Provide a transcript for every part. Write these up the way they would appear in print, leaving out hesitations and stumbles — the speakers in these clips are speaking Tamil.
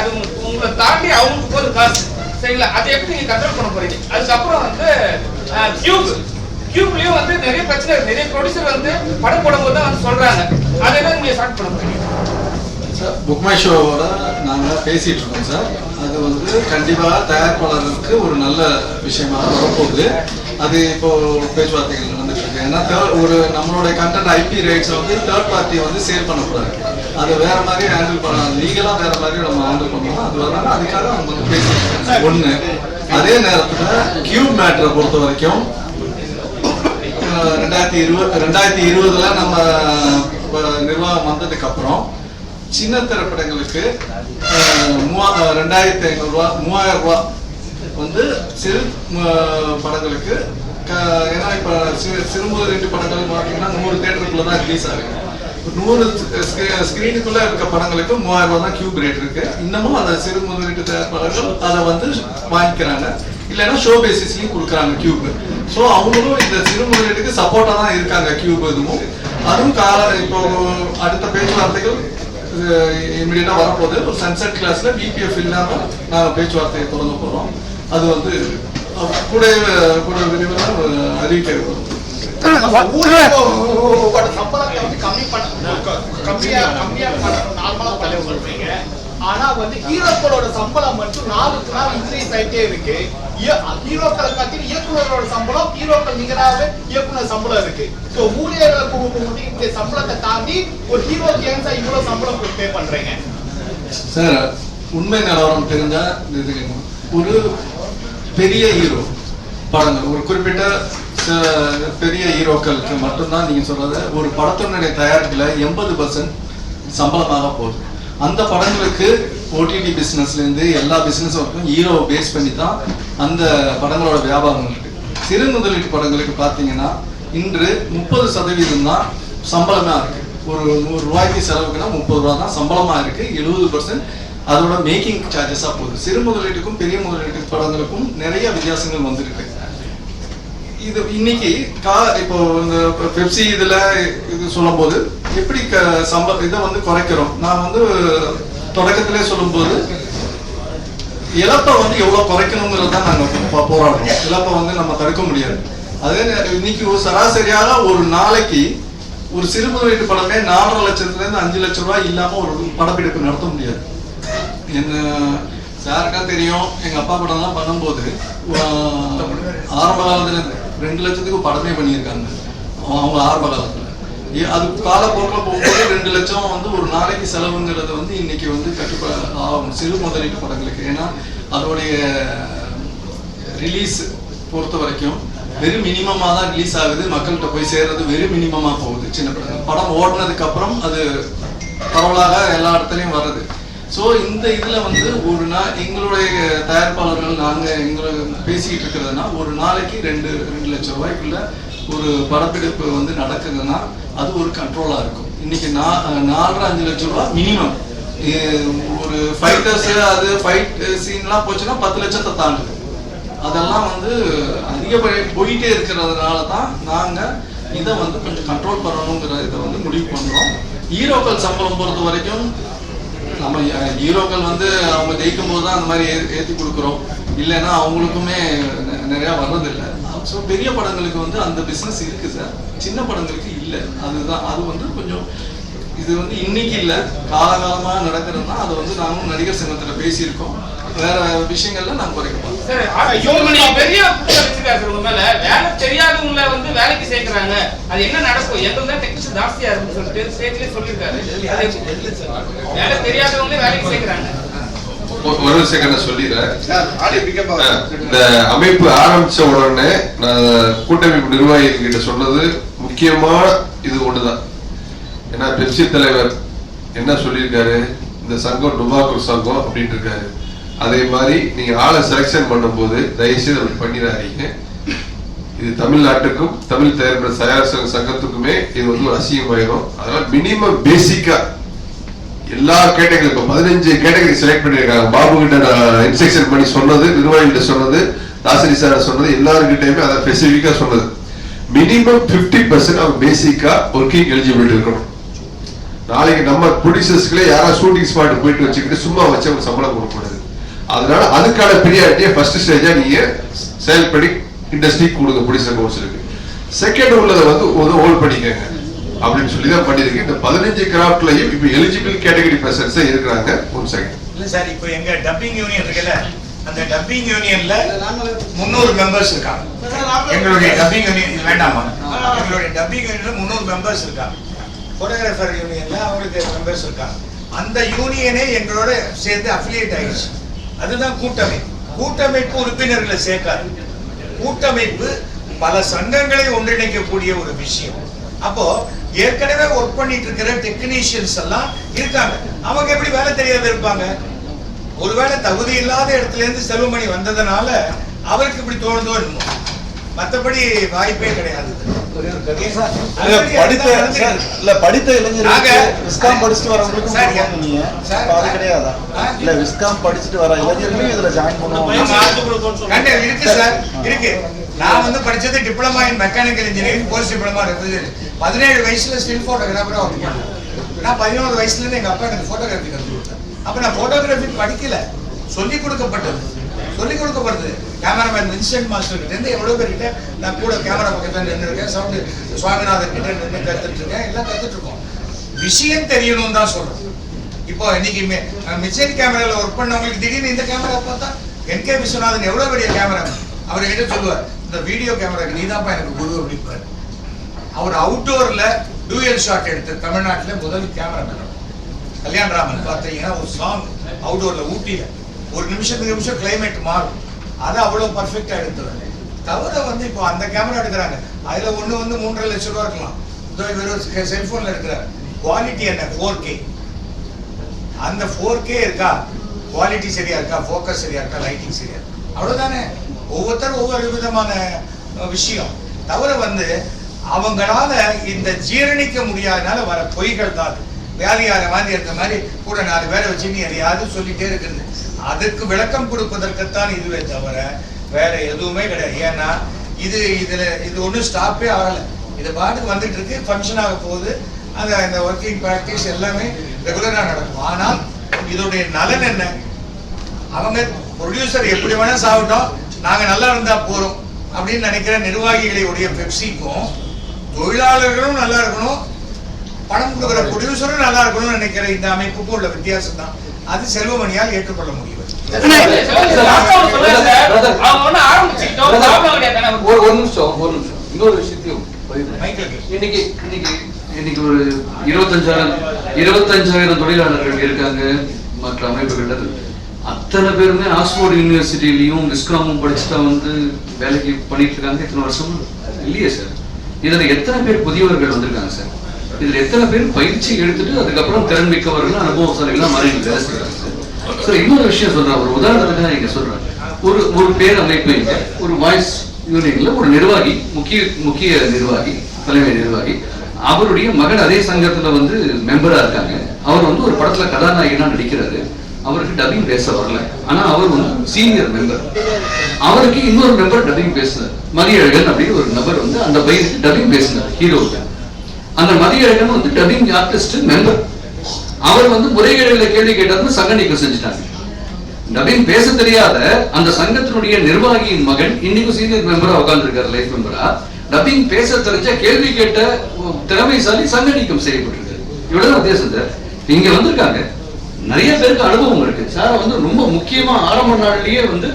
அது உங்களை தாண்டி அவங்களுக்கு ஒரு காசு சரிங்களா, அதை எப்படி நீங்க கண்ட்ரோல் பண்ண போறீங்க? அதுக்கப்புறம் வந்து கியூப்லயும் வந்து நிறைய பிரச்சனை, நிறைய ப்ரொடியூசர் வந்து படம் போடும்போது தான் வந்து சொல்றாங்க, அதை தான் நீங்க ஸ்டார்ட் பண்ண போறீங்க? சார் புக் மை ஷோவோட நாங்கள் பேசிட்டு இருக்கோம் சார். அது வந்து கண்டிப்பாக தயாரிப்பாளருக்கு ஒரு நல்ல விஷயமாக வரப்போகுது. அது இப்போ பேச்சுவார்த்தைகள் நடந்துட்டு இருக்கு. ஏன்னா ஒரு நம்மளுடைய கண்டென்ட் ஐபி ரைட்ஸை வந்து தேர்ட் பார்ட்டி வந்து சேல் பண்ணக்கூடாது. அது வேற மாதிரி ஹேண்டில் பண்ணலாம், லீகலாக வேற மாதிரி நம்ம ஹேண்டில் பண்ணலாம். அது வரனால அதுக்காக நம்ம வந்து பேசிட்டு ஒன்று. அதே நேரத்தில் கியூப் மேட்டரை பொறுத்த வரைக்கும் 2020 நம்ம நிர்வாகம் வந்ததுக்கு அப்புறம் சின்ன திரைப்படங்களுக்கு 2500 ரூபா 3000 ரூபா வந்து சிறு படங்களுக்கு. ஏன்னா இப்போ சிறுமுதலீட்டு படங்கள் பார்த்தீங்கன்னா 100 தியேட்டருக்குள்ள தான் ரிலீஸ் ஆகுது. 100 ஸ்கிரீனுக்குள்ள இருக்க படங்களுக்கு 3000 ரூபா தான் கியூப் ரேட் இருக்கு. இன்னமும் அந்த சிறு முதலீட்டு தயாரிப்பாளர்கள் அதை வந்து வாங்கிக்கிறாங்க, இல்லைன்னா ஷோ பேசிஸ்லயும் கொடுக்குறாங்க கியூப். ஸோ அவங்களும் இந்த சிறு முதலீட்டுக்கு சப்போர்ட்டா தான் இருக்காங்க கியூப். இதுவும் அதுவும் இப்போ அடுத்த பேச்சுவார்த்தைகள் இமிடியேட்டா வரப்போகுது. ஒரு சன்செட் கிளாஸ்ல பிபிஎஃப் இல்லாம நாங்கள் பேச்சுவார்த்தையை தொடங்க போறோம். அது வந்து கூட விரிவாக அறிவிக்க இருக்கிறோம். சம்பளத்தை வந்து கம்மியா நார்மலா பண்ண சொல்றீங்க. ஆனா வந்து ஹீரோக்களோட சம்பளம் மட்டும் நாளுக்கு நாள் இன்க்ரீஸ் ஆயிட்டே இருக்கு. ஹீரோக்களை காட்டி இயக்குநரோட சம்பளம், ஹீரோக்கள் நிகராகவே இயக்குனர் சம்பளம் இருக்கு. சோ ஊழியர்களுக்கு இந்த சம்பளத்தை தாண்டி ஒரு ஹீரோக்கு ஏன் சார் இவ்வளவு சம்பளம் பே பண்றீங்க? சார் உண்மை நிலவரம் தெரிஞ்சா ஒரு பெரிய ஹீரோ படங்கள், ஒரு குறிப்பிட்ட பெரிய ஹீரோக்களுக்கு மட்டும்தான் நீங்க சொல்றது ஒரு படத்தினுடைய தயாரிப்புல 80% சம்பளமாக போகுது. அந்த படங்களுக்கு ஓடிடி பிசினஸ்ல இருந்து எல்லா பிசினஸ் வரைக்கும் ஹீரோ பேஸ் பண்ணி தான் அந்த படங்களோட வியாபாரம் இருக்கு. சிறு முதலீட்டு படங்களுக்கு பார்த்தீங்கன்னா இன்று 30% தான் சம்பளமா இருக்கு. ஒரு 100 ரூபாய்க்கு செலவுக்குன்னா 30 ரூபா தான் சம்பளமா இருக்கு. 70% அதோட மேக்கிங் சார்ஜஸா போகுது. சிறு முதலீட்டுக்கும் பெரிய முதலீட்டு படங்களுக்கும் நிறைய வித்தியாசங்கள் வந்திருக்கு. இது இன்னைக்கு இப்போ இந்த பெப்சி இதுல இது சொல்லும் போது எப்படி இதை வந்து குறைக்கிறோம். நான் வந்து தொடக்கத்திலே சொல்லும் போது இழப்பை வந்து எவ்வளவு குறைக்கணுங்கிறது தான் நாங்க போராடுறோம். இழப்பை வந்து நம்ம தடுக்க முடியாது. அதே இன்னைக்கு ஒரு சராசரியாக ஒரு நாளைக்கு ஒரு சிறு முதலீட்டு படமே 4.5 லட்சத்துல இருந்து 5 லட்சம் ரூபாய் இல்லாம ஒரு படப்பிடிப்பு நடத்த முடியாது. என்ன சாருக்கா தெரியும், எங்க அப்பா படம்லாம் பண்ணும்போது ஆரம்ப காலத்துல 2 லட்சத்துக்கு படமே பண்ணியிருக்காங்க அவங்க ஆரம்ப காலத்துல. அது காலப்போக்கில் போகும்போது 2 லட்சம் வந்து ஒரு நாளைக்கு செலவுங்கிறது வந்து இன்னைக்கு வந்து கட்டுப்பாடு சிறு முதலீட்டு படங்களுக்கு. ஏன்னா அதோடைய ரிலீஸ் பொறுத்த வரைக்கும் வெறும் மினிமமா தான் ரிலீஸ் ஆகுது, மக்கள்கிட்ட போய் சேர்றது வெறும் மினிமமா போகுது. சின்ன படங்கள் படம் ஓடினதுக்கு அப்புறம் அது பரவலாக எல்லா இடத்துலையும் வருது. ஸோ இந்த இதில் வந்து ஒரு எங்களுடைய தயாரிப்பாளர்கள் நாங்கள் பேசிக்கிட்டு இருக்கிறதுனா ஒரு நாளைக்கு 2 லட்சம் ரூபாய்க்குள்ள ஒரு படப்பிடிப்பு வந்து நடக்குதுன்னா அது ஒரு கண்ட்ரோலாக இருக்கும். இன்னைக்கு 4.5 லட்சம் ரூபா மினிமம். ஒரு ஃபைட்டர்ஸ் அது ஃபைட் சீன்லாம் போச்சுன்னா 10 லட்சத்தை தாண்டுது. அதெல்லாம் வந்து அதிகப்படி போயிட்டே இருக்கிறதுனால தான் நாங்கள் இதை வந்து கொஞ்சம் கண்ட்ரோல் பண்ணணுங்கிற இதை வந்து முடிவு பண்ணுறோம். ஹீரோக்கள் சம்பளம் பொறுத்த வரைக்கும் நம்ம ஹீரோக்கள் வந்து அவங்க ஜெயிக்கும் போது தான் அந்த மாதிரி ஏற்றி கொடுக்குறோம், இல்லைன்னா அவங்களுக்குமே நிறையா வர்றதில்லை. ஸோ பெரிய படங்களுக்கு வந்து அந்த பிஸ்னஸ் இருக்குது சார், சின்ன படங்களுக்கு இல்லை. அதுதான் அது வந்து கொஞ்சம் இது வந்து இன்னைக்கு இல்லை, காலகாலமாக நடக்கிறதுனா அதை வந்து நாங்களும் நடிகர் சங்கத்தில் பேசியிருக்கோம். வேற விஷயங்கள்ல நாங்கள் குறைக்கப்போம். பெரிய வேலை தெரியாதவங்களை வந்து வேலைக்கு சேர்க்கிறாங்க, அது என்ன நடக்கும்? எங்களுக்கு டெக்னிஷியன் ஜாஸ்தியா இருக்குன்னு சொல்லிட்டு ஸ்டேஜ்லயே சொல்லியிருக்காரு. வேலை தெரியாதவங்களே வேலைக்கு சேர்க்கிறாங்க. ஒரு செகண்ட் சொல்லிடுறேன். இந்த அமைப்பு ஆரம்பிச்ச உடனே நான் கூட்டமைப்பு நிர்வாகிகள் கிட்ட சொன்னது முக்கியமான இது ஒண்ணுதான். ஏன்னா பெப்சி தலைவர் என்ன சொல்லியிருக்காரு, இந்த சங்கம் டுபாக்கூர் சங்கம் அப்படின்னு இருக்காரு. அதே மாதிரி நீங்க ஆளை செலக்ஷன் பண்ணும்போது தயவுசெய்து அப்படி பண்ணிடாதீங்க. இது தமிழ்நாட்டுக்கும் தமிழ் தயாரிப்பு சங்கத்துக்குமே இது வந்து ஒரு அசிங்கமாயிரும். அதனால மினிமம் பேசிக்கா எல்லா கேட்டகரி இப்போ 15 கேட்டகரி செலக்ட் பண்ணியிருக்காங்க. பாபு கிட்ட நான் இன்ஸ்ட்ரக்ஷன் பண்ணி சொன்னது, நிர்வாகிகிட்ட சொன்னது, தாசரி சார் சொன்னது, எல்லாருக்கிட்டையுமே அதை ஸ்பெசிஃபிக்கா சொன்னது. மினிமம் 50% ஆஃப் பேசிக்கா ஒர்க்கிங் எலிஜிபிலிட்டி இருக்கணும். நாளைக்கு நம்ம ப்ரொடியூசர்ஸ்களே யாராவது ஷூட்டிங் ஸ்பாட் போயிட்டு வச்சுக்கிட்டு சும்மா வச்சு அவங்க சம்பளம் கொடுக்கக்கூடாது. அதனால அதுக்கான ப்ரியாரிட்டியை ஃபர்ஸ்ட் ஸ்டேஜா நீங்க செயல்படி இண்டஸ்ட்ரிக்கு கொடுங்க ப்ரொடியூசர் கவுன்சிலுக்கு. செகண்ட் உள்ளதை வந்து ஹோல்ட் பண்ணிக்கங்க அப்படின்னு சொல்லி தான் பண்ணிருக்கு. இந்த 15 கிராஃப்ட்லயும் இப்ப எலிஜிபிள் கேட்டகரி பர்சன்ஸ் இருக்கிறாங்க. ஒரு செகண்ட் இல்ல சார், இப்போ எங்க டப்பிங் யூனியன் இருக்குல்ல, அந்த டப்பிங் யூனியன்ல 300 மெம்பர்ஸ் இருக்காங்க. எங்களுடைய டப்பிங் யூனியன் வேண்டாமா, எங்களுடைய டப்பிங் யூனியன்ல 300 மெம்பர்ஸ் இருக்காங்க. போட்டோகிராஃபர் யூனியன்ல அவங்களுக்கு மெம்பர்ஸ் இருக்காங்க. அந்த யூனியனே எங்களோட சேர்ந்து அஃபிலியேட் ஆயிடுச்சு. அதுதான் கூட்டமைப்பு. கூட்டமைப்பு உறுப்பினர்களை சேர்க்காது. கூட்டமைப்பு பல சங்கங்களை ஒன்றிணைக்கக்கூடிய ஒரு விஷயம். அப்போ ஏற்கனவே ஒர்க் பண்ணிட்டு இருக்கிற டெக்னீஷியன்ஸ் எல்லாம் இருக்காங்க. அவங்க எப்படி வேலை தெரியாத இருப்பாங்க? ஒருவேளை தகுதி இல்லாத இடத்துல இருந்து செல்வமணி வந்ததுனால அவருக்கு இப்படி தோணுதோ என்னமோ, மற்றபடி வாய்ப்பே கிடையாது. படித்த இளைஞர்களுக்கு விஸ்காம் படிச்சுட்டு வரவங்களுக்கும் அது கிடையாதா? இல்ல விஸ்காம் படிச்சுட்டு வர இளைஞர்களையும் இதுல ஜாயின் பண்ணுவாங்க இருக்கு சார், இருக்கு. நான் வந்து படிச்சது diploma in mechanical engineering, post diploma இருக்குது. 17 வயசுல ஸ்டில் போட்டோகிராஃபரா ஒர்க் பண்ணேன். நான் 11 வயசுல இருந்து எங்க அப்பா எனக்கு போட்டோகிராஃபி கற்றுக் கொடுத்தேன். அப்ப நான் போட்டோகிராஃபி படிக்கல, சொல்லிக் கொடுக்கப்பட்டது. கேமராமேன் வின்சென்ட் மாஸ்டர் கிட்ட இருந்து எவ்வளவு பேர்கிட்ட நான் கூட கேமரா பக்கத்துல நின்று இருக்கேன். சவுண்ட் சுவாமிநாதன் கிட்ட நின்று கத்துட்டு இருக்கேன். எல்லாம் கத்துட்டு இருக்கோம். விஷயம் தெரியணும் தான் சொல்றேன். இப்போ இன்னைக்கு மிச்சன் கேமரால ஒர்க் பண்ணவங்களுக்கு திடீர்னு இந்த கேமரா பார்த்தா NK விஸ்வநாதன் எவ்வளவு பெரிய கேமராமேன், அவர்கிட்ட சொல்லுவார், இந்த வீடியோ கேமராக்கு நீதான்ப்பா எனக்கு குரு அப்படிப்பாரு. அவர் அவுட்டோர்ல டூயல் ஷாட் எடுத்து தமிழ்நாட்டுல முதல் கேமராமேன் கல்யாணராமன் பார்த்தீங்கன்னா ஒரு சாங் அவுட்டோர்ல ஊட்டியில 1 நிமிஷம் கிளைமேட் மாறும். அதை அவ்வளவு பர்ஃபெக்டா எடுத்துருவாங்க. தவிர வந்து இப்போ அந்த கேமரா எடுக்கிறாங்க, அதுல ஒண்ணு வந்து 3.5 லட்சம் ரூபா இருக்கலாம். வெறும் செல்போன்ல எடுக்கிற குவாலிட்டி என்ன 4K. அந்த 4K இருக்கா, குவாலிட்டி சரியா இருக்கா, ஃபோக்கஸ் சரியா இருக்கா, லைட்டிங் சரியா இருக்கா, அவ்வளவுதானே. ஒவ்வொருத்தரும் ஒவ்வொரு விதமான விஷயம். தவிர வந்து அவங்களால இந்த ஜீரணிக்க முடியாதனால வர பொய்கள் தான். வேலையார மாதிரி இருக்க மாதிரி கூட 4 பேரை வச்சு நீ எதையாவது சொல்லிட்டே இருக்கிறது. அதுக்கு விளக்கம் கொடுப்பதற்குத்தான் இதுவே தவிர வேற எதுவுமே கிடையாது. ஏன்னா இது ஒன்றும் ஸ்டாப்பே ஆகல. இது பாட்டுக்கு வந்துட்டு இருக்கு, ஃபங்க்ஷன் ஆக போகுது. அந்த ஒர்க்கிங் ப்ராக்டிஸ் எல்லாமே ரெகுலரா நடக்கும். ஆனால் இதோடைய நலன் என்ன? அவங்க ப்ரொடியூசர் எப்படி வேணா சாப்பிட்டோம், நாங்க நல்லா இருந்தா போறோம் அப்படின்னு நினைக்கிற நிர்வாகிகளுடைய பெப்சிக்கும், தொழிலாளர்களும் நல்லா இருக்கணும், பணம் கொடுக்கிற ப்ரொடியூசரும் நல்லா இருக்கணும்னு நினைக்கிற இந்த அமைப்புக்கும் உள்ள வித்தியாசம் தான். அது செல்வமணியால் ஏற்றுக்கொள்ள முடியும். ஒரு நிமிஷம் இன்னொரு விஷயத்தையும் இன்னைக்கு ஒரு 25,000 தொழிலாளர்கள் இருக்காங்க மற்ற அமைப்புகள். அத்தனை பேருமே ஆக்ஸ்போர்ட் யூனிவர்சிட்டிலையும் விஸ்காமும் படிச்சுட்டா வந்து வேலைக்கு பண்ணிட்டு இருக்காங்க. எத்தனை வருஷம் இல்லையே சார். இதுல எத்தனை பேர் புதியவர்கள் வந்திருக்காங்க சார்? இதுல எத்தனை பேர் பயிற்சி எடுத்துட்டு அதுக்கப்புறம் திறன் மிக்கவர்கள் அனுபவசாலிகள்லாம் மாறி வேலை செய்யறாங்க சார். இன்னொரு விஷயம் சொல்றேன், ஒரு உதாரணத்துக்கு தான் இங்க சொல்றேன். ஒரு பேரமைப்பு, ஒரு வாய்ஸ் யூனியன்ல ஒரு நிர்வாகி, முக்கிய நிர்வாகி, தலைமை நிர்வாகி, அவருடைய மகன் அதே சங்கத்துல வந்து மெம்பரா இருக்காங்க. அவர் வந்து ஒரு படத்துல கதாநாயகனா நடிக்கிறாரு. அவருக்கு டப்பிங் பேச வரல, ஆனா அவர் வந்து சீனியர் மெம்பர். அவருக்கு இன்னொரு மெம்பர் டப்பிங் பேசினார். மதியழகன் அப்படின்னு ஒரு நபர் வந்து அந்த பையனுக்கு டப்பிங் பேசினார் ஹீரோவுக்கு. அந்த மதியழகன் வந்து டப்பிங் ஆர்டிஸ்ட் மெம்பர். அவர் வந்து முறைகேடுகளை கேள்வி கேட்டாருன்னு சங்க நீக்கம் செஞ்சுட்டாங்க. டப்பிங் பேச தெரியாத அந்த சங்கத்தினுடைய நிர்வாகியின் மகன் இன்னைக்கு சீனியர் மெம்பரா உட்கார்ந்துருக்காரு, லைஃப் மெம்பரா. டப்பிங் பேச தெரிஞ்ச கேள்வி கேட்ட திறமைசாலி சங்க நீக்கம் செய்யப்பட்டிருக்காரு. இவ்வளவுதான் வித்தியாசம் சார். இங்க வந்திருக்காங்க, நிறைய பேருக்கு அனுபவம் இருக்கு சார். வந்து ரொம்ப முக்கியமா ஆரம்ப நாள்லயே வந்து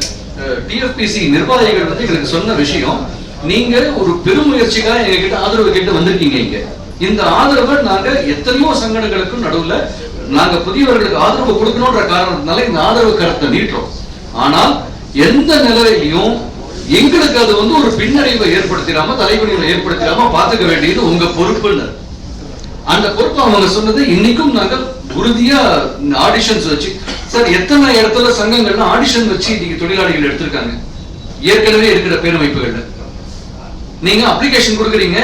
டிஎஃபிசி நிர்வாகிகள் வந்து எங்களுக்கு சொன்ன விஷயம், நீங்க ஒரு பெருமுயற்சிக்காக எங்க கிட்ட ஆதரவு கேட்டு வந்திருக்கீங்க. இங்க இந்த ஆதரவை நாங்க எத்தனையோ சங்கடங்களுக்கும் நடுவுல நாங்க புதியவர்களுக்கு ஆதரவு கொடுக்கணும்ன்ற காரணத்தினால இந்த ஆதரவு கருத்தை நீட்டுறோம். ஆனால் எந்த நிலையிலையும் எங்களுக்கு அது வந்து ஒரு பின்னடைவை ஏற்படுத்திடாம, தலைவலிகளை ஏற்படுத்திடாம பாத்துக்க வேண்டியது உங்க பொறுப்புன்னு. அந்த பொறுப்பு அவங்க சொன்னது இன்னைக்கும் நாங்கள் உறுதியா ஆடிஷன்ஸ் வச்சு சார், எத்தனை இடத்துல சங்கங்கள்ல ஆடிஷன் வச்சு இன்னைக்கு தொழிலாளிகள் எடுத்திருக்காங்க. ஏற்கனவே இருக்கிற பேரமைப்புகள்ல நீங்க அப்ளிகேஷன் கொடுக்குறீங்க.